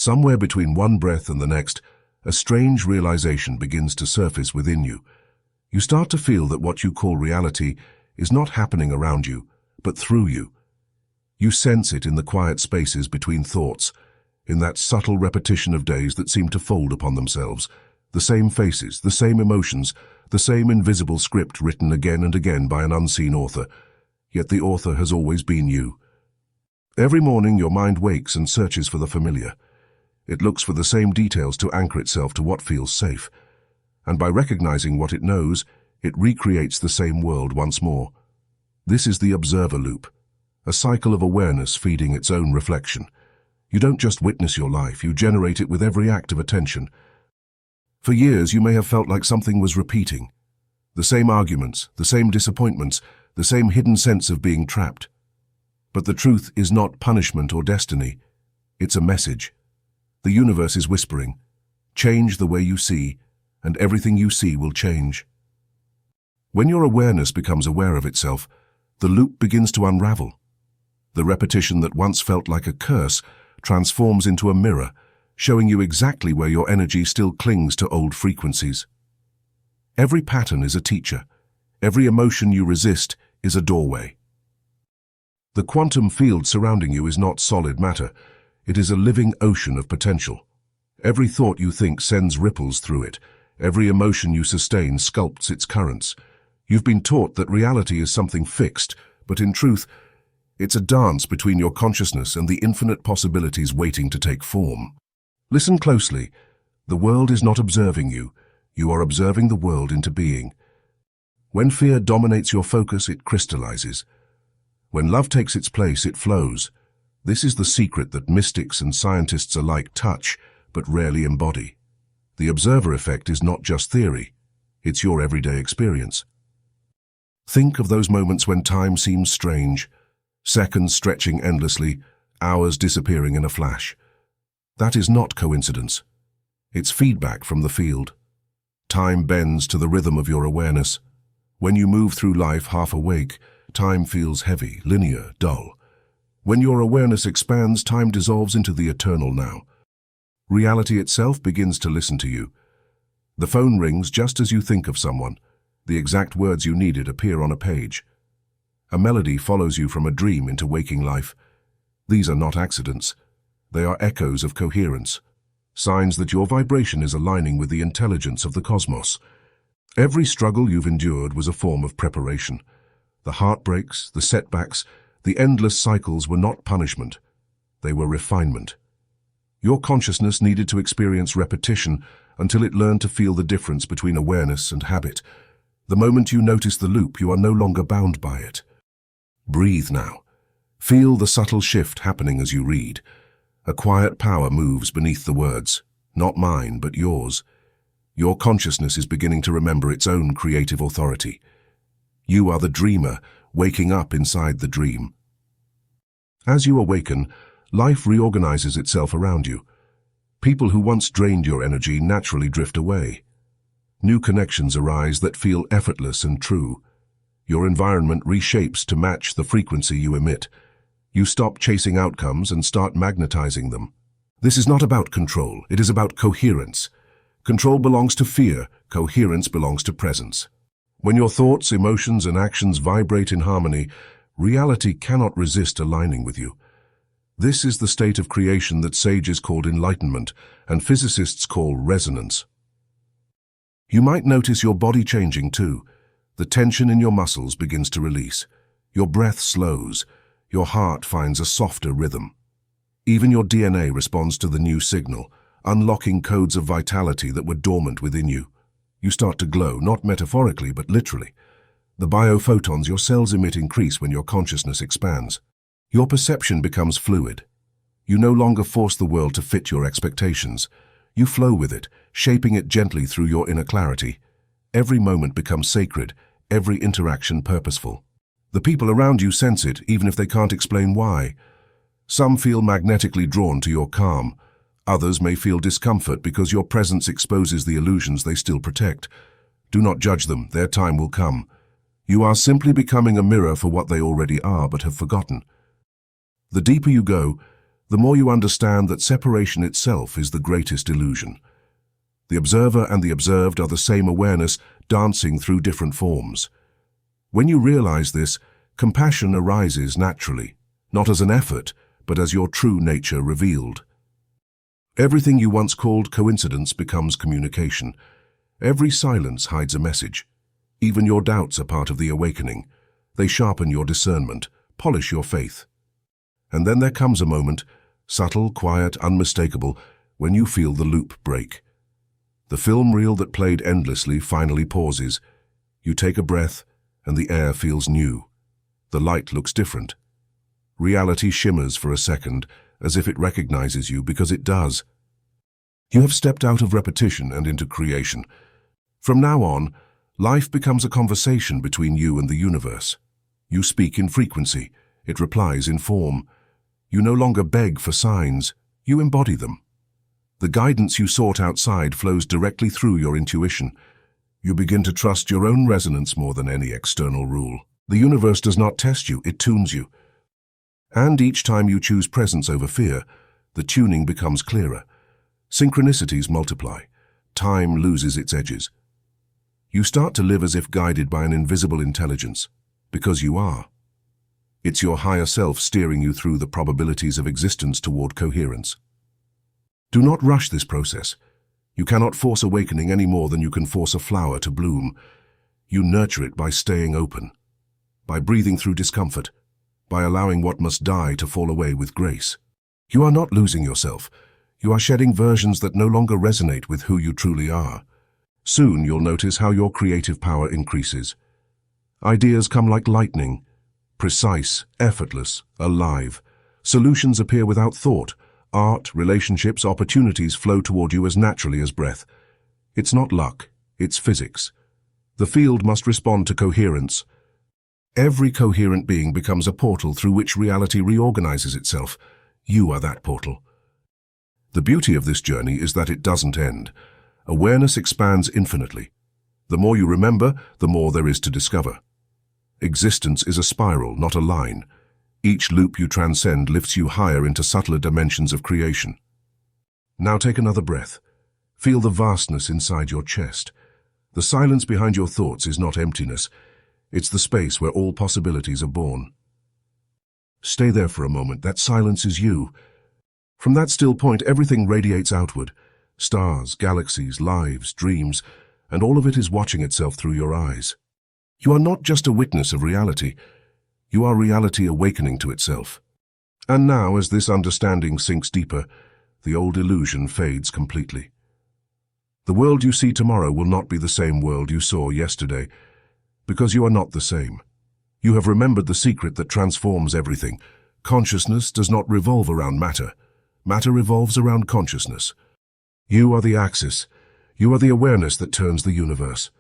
Somewhere between one breath and the next, a strange realization begins to surface within you. You start to feel that what you call reality is not happening around you, but through you. You sense it in the quiet spaces between thoughts, in that subtle repetition of days that seem to fold upon themselves, the same faces, the same emotions, the same invisible script written again and again by an unseen author, yet the author has always been you. Every morning your mind wakes and searches for the familiar. It looks for the same details to anchor itself to what feels safe, and by recognizing what it knows, it recreates the same world once more. This is the observer loop, a cycle of awareness feeding its own reflection. You don't just witness your life, you generate it with every act of attention. For years you may have felt like something was repeating. The same arguments, the same disappointments, the same hidden sense of being trapped. But the truth is not punishment or destiny. It's a message. The universe is whispering, change the way you see, and everything you see will change. When your awareness becomes aware of itself, the loop begins to unravel. The repetition that once felt like a curse transforms into a mirror, showing you exactly where your energy still clings to old frequencies. Every pattern is a teacher. Every emotion you resist is a doorway. The quantum field surrounding you is not solid matter. It is a living ocean of potential. Every thought you think sends ripples through it. Every emotion you sustain sculpts its currents. You've been taught that reality is something fixed, but in truth, it's a dance between your consciousness and the infinite possibilities waiting to take form. Listen closely. The world is not observing you. You are observing the world into being. When fear dominates your focus, it crystallizes. When love takes its place, it flows. This is the secret that mystics and scientists alike touch, but rarely embody. The observer effect is not just theory. It's your everyday experience. Think of those moments when time seems strange, seconds stretching endlessly, hours disappearing in a flash. That is not coincidence. It's feedback from the field. Time bends to the rhythm of your awareness. When you move through life half awake, time feels heavy, linear, dull. When your awareness expands, time dissolves into the eternal now. Reality itself begins to listen to you. The phone rings just as you think of someone. The exact words you needed appear on a page. A melody follows you from a dream into waking life. These are not accidents. They are echoes of coherence, signs that your vibration is aligning with the intelligence of the cosmos. Every struggle you've endured was a form of preparation. The heartbreaks, the setbacks, the endless cycles were not punishment. They were refinement. Your consciousness needed to experience repetition until it learned to feel the difference between awareness and habit. The moment you notice the loop, you are no longer bound by it. Breathe now. Feel the subtle shift happening as you read. A quiet power moves beneath the words, not mine, but yours. Your consciousness is beginning to remember its own creative authority. You are the dreamer, waking up inside the dream. As you awaken, life reorganizes itself around you. People who once drained your energy naturally drift away. New connections arise that feel effortless and true. Your environment reshapes to match the frequency you emit. You stop chasing outcomes and start magnetizing them. This is not about control, it is about coherence. Control belongs to fear, coherence belongs to presence. When your thoughts, emotions, and actions vibrate in harmony, reality cannot resist aligning with you. This is the state of creation that sages call enlightenment and physicists call resonance. You might notice your body changing too. The tension in your muscles begins to release. Your breath slows. Your heart finds a softer rhythm. Even your DNA responds to the new signal, unlocking codes of vitality that were dormant within you. You start to glow, not metaphorically, but literally. The biophotons your cells emit increase when your consciousness expands. Your perception becomes fluid. You no longer force the world to fit your expectations. You flow with it, shaping it gently through your inner clarity. Every moment becomes sacred, every interaction purposeful. The people around you sense it, even if they can't explain why. Some feel magnetically drawn to your calm. Others may feel discomfort because your presence exposes the illusions they still protect. Do not judge them, their time will come. You are simply becoming a mirror for what they already are but have forgotten. The deeper you go, the more you understand that separation itself is the greatest illusion. The observer and the observed are the same awareness, dancing through different forms. When you realize this, compassion arises naturally, not as an effort, but as your true nature revealed. Everything you once called coincidence becomes communication. Every silence hides a message. Even your doubts are part of the awakening. They sharpen your discernment, polish your faith. And then there comes a moment, subtle, quiet, unmistakable, when you feel the loop break. The film reel that played endlessly finally pauses. You take a breath, and the air feels new. The light looks different. Reality shimmers for a second, as if it recognizes you, because it does. You have stepped out of repetition and into creation. From now on, life becomes a conversation between you and the universe. You speak in frequency, it replies in form. You no longer beg for signs, you embody them. The guidance you sought outside flows directly through your intuition. You begin to trust your own resonance more than any external rule. The universe does not test you, it tunes you. And each time you choose presence over fear, the tuning becomes clearer. Synchronicities multiply. Time loses its edges. You start to live as if guided by an invisible intelligence, because you are. It's your higher self steering you through the probabilities of existence toward coherence. Do not rush this process. You cannot force awakening any more than you can force a flower to bloom. You nurture it by staying open, by breathing through discomfort, by allowing what must die to fall away with grace. You are not losing yourself. You are shedding versions that no longer resonate with who you truly are. Soon you'll notice how your creative power increases. Ideas come like lightning, precise, effortless, alive. Solutions appear without thought. Art, relationships, opportunities flow toward you as naturally as breath. It's not luck, it's physics. The field must respond to coherence. Every coherent being becomes a portal through which reality reorganizes itself. You are that portal. The beauty of this journey is that it doesn't end. Awareness expands infinitely. The more you remember, the more there is to discover. Existence is a spiral, not a line. Each loop you transcend lifts you higher into subtler dimensions of creation. Now take another breath. Feel the vastness inside your chest. The silence behind your thoughts is not emptiness. It's the space where all possibilities are born. Stay there for a moment. That silence is you. From that still point, everything radiates outward. Stars, galaxies, lives, dreams, and all of it is watching itself through your eyes. You are not just a witness of reality. You are reality awakening to itself. And now, as this understanding sinks deeper, the old illusion fades completely. The world you see tomorrow will not be the same world you saw yesterday, because you are not the same. You have remembered the secret that transforms everything. Consciousness does not revolve around matter. Matter revolves around consciousness. You are the axis. You are the awareness that turns the universe.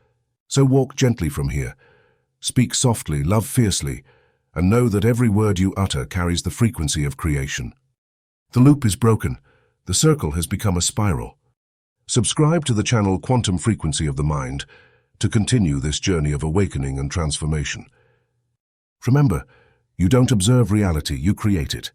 So walk gently from here. Speak softly, love fiercely, and know that every word you utter carries the frequency of creation. The loop is broken. The circle has become a spiral. Subscribe to the channel Quantum Frequency of the Mind to continue this journey of awakening and transformation. Remember, you don't observe reality, you create it.